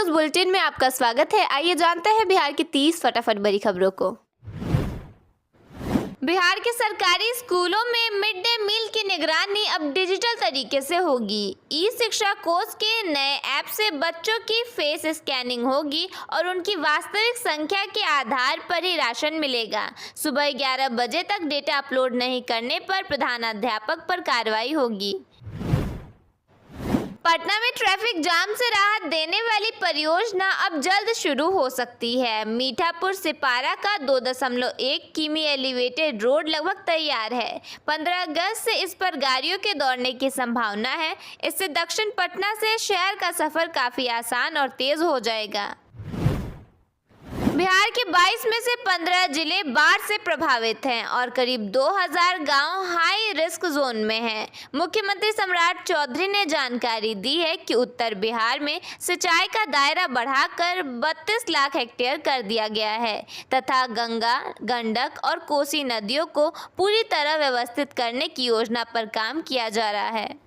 News bulletin में आपका स्वागत है। आइए जानते हैं बिहार की 30 फटाफट बड़ी खबरों को। बिहार के सरकारी स्कूलों में मिड डे मील की निगरानी अब डिजिटल तरीके से होगी। ई शिक्षा कोष के नए ऐप से बच्चों की फेस स्कैनिंग होगी और उनकी वास्तविक संख्या के आधार पर ही राशन मिलेगा। सुबह 11 बजे तक डेटा अपलोड नहीं करने पर प्रधानाध्यापक पर कार्रवाई होगी। पटना में ट्रैफिक जाम से राहत देने वाली परियोजना अब जल्द शुरू हो सकती है। मीठापुर सिपारा का 2.1 किमी एलिवेटेड रोड लगभग तैयार है। 15 अगस्त से इस पर गाड़ियों के दौड़ने की संभावना है। इससे दक्षिण पटना से शहर का सफर काफी आसान और तेज हो जाएगा। बिहार के 22 में से 15 जिले बाढ़ से प्रभावित हैं और करीब 2000 गांव हाई रिस्क जोन में हैं। मुख्यमंत्री सम्राट चौधरी ने जानकारी दी है कि उत्तर बिहार में सिंचाई का दायरा बढ़ाकर 32 लाख हेक्टेयर कर दिया गया है तथा गंगा, गंडक और कोसी नदियों को पूरी तरह व्यवस्थित करने की योजना पर काम किया जा रहा है।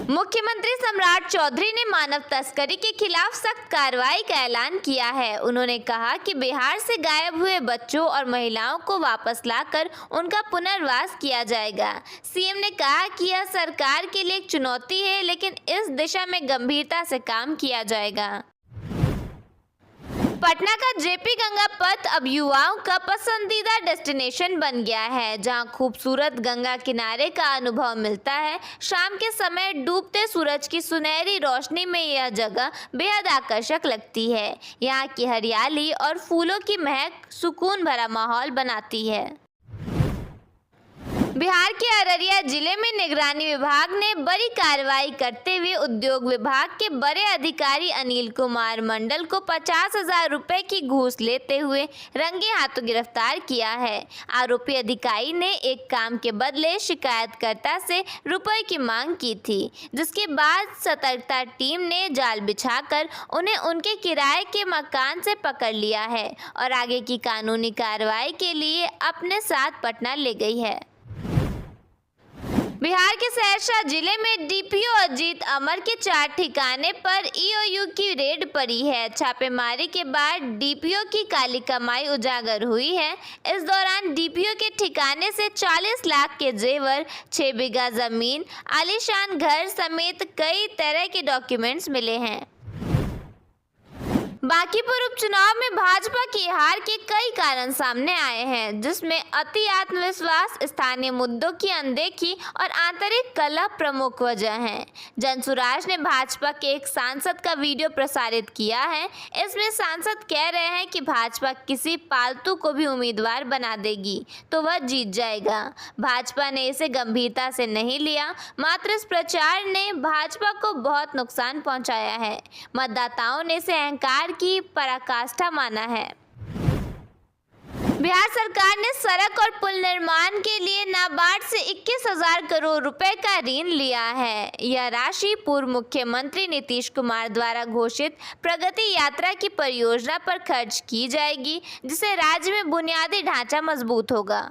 मुख्यमंत्री सम्राट चौधरी ने मानव तस्करी के खिलाफ सख्त कार्रवाई का ऐलान किया है। उन्होंने कहा कि बिहार से गायब हुए बच्चों और महिलाओं को वापस लाकर उनका पुनर्वास किया जाएगा। सीएम ने कहा कि यह सरकार के लिए एक चुनौती है, लेकिन इस दिशा में गंभीरता से काम किया जाएगा। पटना का जेपी गंगा पथ अब युवाओं का पसंदीदा डेस्टिनेशन बन गया है, जहां खूबसूरत गंगा किनारे का अनुभव मिलता है। शाम के समय डूबते सूरज की सुनहरी रोशनी में यह जगह बेहद आकर्षक लगती है। यहां की हरियाली और फूलों की महक सुकून भरा माहौल बनाती है। बिहार के अररिया जिले में निगरानी विभाग ने बड़ी कार्रवाई करते हुए उद्योग विभाग के बड़े अधिकारी अनिल कुमार मंडल को 50,000 रुपए की घूस लेते हुए रंगे हाथों गिरफ्तार किया है। आरोपी अधिकारी ने एक काम के बदले शिकायतकर्ता से रुपए की मांग की थी, जिसके बाद सतर्कता टीम ने जाल बिछाकर उन्हें उनके किराए के मकान से पकड़ लिया है और आगे की कानूनी कार्रवाई के लिए अपने साथ पटना ले गई है। बिहार के सहरसा जिले में डीपीओ अजीत अमर के 4 ठिकाने पर ईओयू की रेड पड़ी है। छापेमारी के बाद डीपीओ की काली कमाई उजागर हुई है। इस दौरान डीपीओ के ठिकाने से 40 लाख के जेवर, 6 बीघा जमीन, आलीशान घर समेत कई तरह के डॉक्यूमेंट्स मिले हैं। बांकीपुर उपचुनाव में भाजपा की हार के कई कारण सामने आए हैं, जिसमें अति आत्मविश्वास, स्थानीय मुद्दों की अनदेखी और आंतरिक कलह प्रमुख वजह हैं। जनसुराज ने भाजपा के एक सांसद का वीडियो प्रसारित किया है। इसमें सांसद कह रहे हैं कि भाजपा किसी पालतू को भी उम्मीदवार बना देगी तो वह जीत जाएगा। भाजपा ने इसे गंभीरता से नहीं लिया, मात्र इस प्रचार ने भाजपा को बहुत नुकसान पहुंचाया है। मतदाताओं ने इसे अहंकार की पराकाष्ठा माना है। बिहार सरकार ने सड़क और पुल निर्माण के लिए नाबार्ड से 21,000 करोड़ रुपए का ऋण लिया है। यह राशि पूर्व मुख्यमंत्री नीतीश कुमार द्वारा घोषित प्रगति यात्रा की परियोजना पर खर्च की जाएगी, जिससे राज्य में बुनियादी ढांचा मजबूत होगा।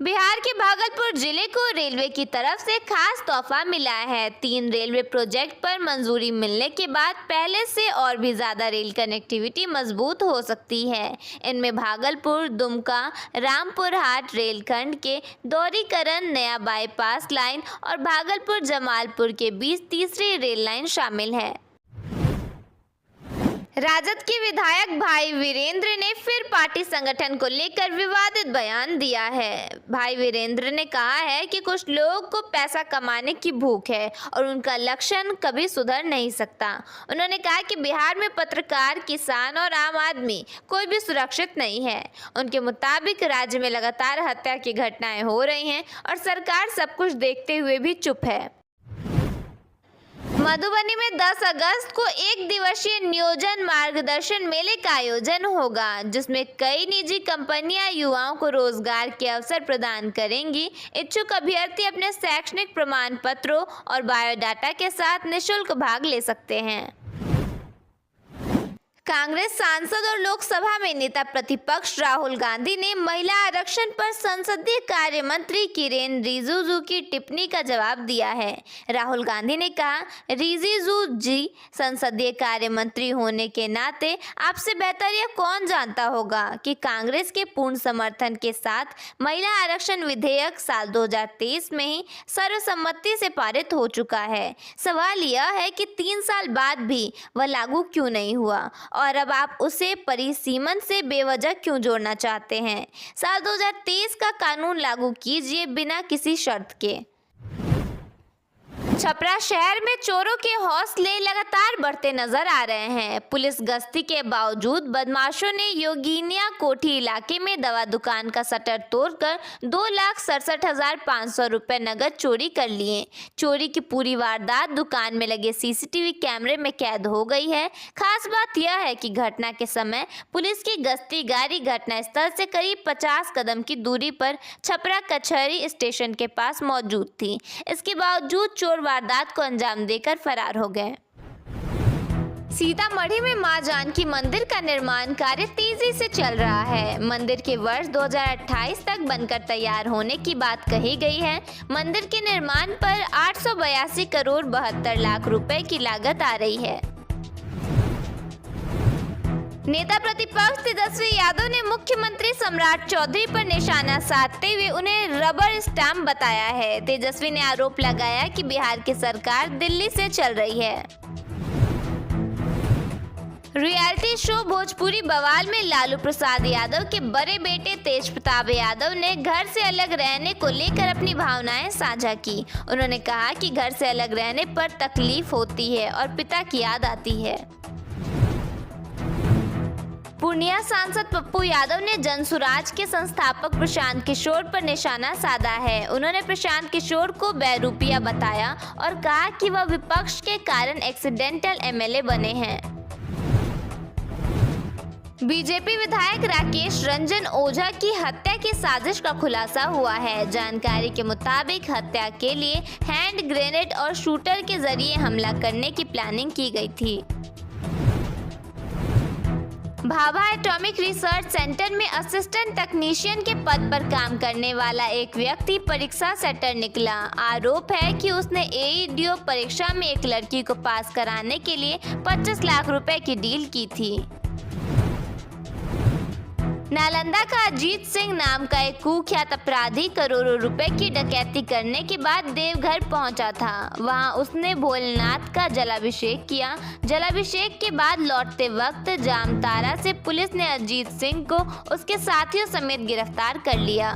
बिहार के भागलपुर जिले को रेलवे की तरफ से खास तोहफा मिला है। 3 रेलवे प्रोजेक्ट पर मंजूरी मिलने के बाद पहले से और भी ज्यादा रेल कनेक्टिविटी मजबूत हो सकती है। इनमें भागलपुर, दुमका, रामपुर हाट रेलखंड के दोहरीकरण, नया बाईपास लाइन और भागलपुर जमालपुर के बीच तीसरी रेल लाइन शामिल है। राजद के विधायक भाई वीरेंद्र ने फिर पार्टी संगठन को लेकर विवादित बयान दिया है। भाई वीरेंद्र ने कहा है कि कुछ लोगों को पैसा कमाने की भूख है और उनका लक्षण कभी सुधर नहीं सकता। उन्होंने कहा कि बिहार में पत्रकार, किसान और आम आदमी कोई भी सुरक्षित नहीं है। उनके मुताबिक राज्य में लगातार हत्या की घटनाएं हो रही हैं और सरकार सब कुछ देखते हुए भी चुप है। मधुबनी में 10 अगस्त को 1 दिवसीय नियोजन मार्गदर्शन मेले का आयोजन होगा, जिसमें कई निजी कंपनियां युवाओं को रोजगार के अवसर प्रदान करेंगी। इच्छुक अभ्यर्थी अपने शैक्षणिक प्रमाण पत्रों और बायोडाटा के साथ निःशुल्क भाग ले सकते हैं। कांग्रेस सांसद और लोकसभा में नेता प्रतिपक्ष राहुल गांधी ने महिला आरक्षण पर संसदीय कार्य मंत्री किरेन रिजिजू की टिप्पणी का जवाब दिया है। राहुल गांधी ने कहा, रिजिजू जी संसदीय कार्य मंत्री होने के नाते आपसे बेहतर यह कौन जानता होगा कि कांग्रेस के पूर्ण समर्थन के साथ महिला आरक्षण विधेयक साल 2023 में ही सर्वसम्मति से पारित हो चुका है। सवाल यह है कि 3 साल बाद भी वह लागू क्यों नहीं हुआ और अब आप उसे परिसीमन से बेवजह क्यों जोड़ना चाहते हैं। साल 2023 का कानून लागू कीजिए बिना किसी शर्त के। छपरा शहर में चोरों के हौसले लगातार बढ़ते नजर आ रहे हैं। पुलिस गश्ती के बावजूद बदमाशों ने योगिनिया कोठी इलाके में दवा दुकान का शटर तोड़कर 2,67,500 रुपए नगद चोरी कर लिए। चोरी की पूरी वारदात दुकान में लगे सीसीटीवी कैमरे में कैद हो गई है। खास बात यह है कि घटना के समय पुलिस की गश्ती गाड़ी घटनास्थल से करीब 50 कदम की दूरी पर छपरा कचहरी स्टेशन के पास मौजूद थी। इसके बावजूद चोर वारदात को अंजाम देकर फरार हो गए। सीतामढ़ी में मां जानकी मंदिर का निर्माण कार्य तेजी से चल रहा है। मंदिर के वर्ष 2028 तक बनकर तैयार होने की बात कही गई है। मंदिर के निर्माण पर 882 करोड़ 72 लाख रुपए की लागत आ रही है। नेता प्रतिपक्ष तेजस्वी यादव ने मुख्यमंत्री सम्राट चौधरी पर निशाना साधते हुए उन्हें रबर स्टैंप बताया है। तेजस्वी ने आरोप लगाया कि बिहार की सरकार दिल्ली से चल रही है। रियलिटी शो भोजपुरी बवाल में लालू प्रसाद यादव के बड़े बेटे तेज प्रताप यादव ने घर से अलग रहने को लेकर अपनी भावनाएं साझा की। उन्होंने कहा कि घर से अलग रहने पर तकलीफ होती है और पिता की याद आती है। पूर्णिया सांसद पप्पू यादव ने जनसुराज के संस्थापक प्रशांत किशोर पर निशाना साधा है। उन्होंने प्रशांत किशोर को बहरूपिया बताया और कहा कि वह विपक्ष के कारण एक्सीडेंटल एमएलए बने हैं। बीजेपी विधायक राकेश रंजन ओझा की हत्या की साजिश का खुलासा हुआ है। जानकारी के मुताबिक हत्या के लिए हैंड ग्रेनेड और शूटर के जरिए हमला करने की प्लानिंग की गई थी। भाभा एटॉमिक रिसर्च सेंटर में असिस्टेंट टेक्नीशियन के पद पर काम करने वाला एक व्यक्ति परीक्षा सेटर निकला। आरोप है कि उसने एईडीओ परीक्षा में एक लड़की को पास कराने के लिए 25 लाख रुपए की डील की थी। नालंदा का अजीत सिंह नाम का एक कुख्यात अपराधी करोड़ों रुपए की डकैती करने के बाद देवघर पहुंचा था। वहां उसने भोलेनाथ का जलाभिषेक किया। जलाभिषेक के बाद लौटते वक्त जामताड़ा से पुलिस ने अजीत सिंह को उसके साथियों समेत गिरफ्तार कर लिया।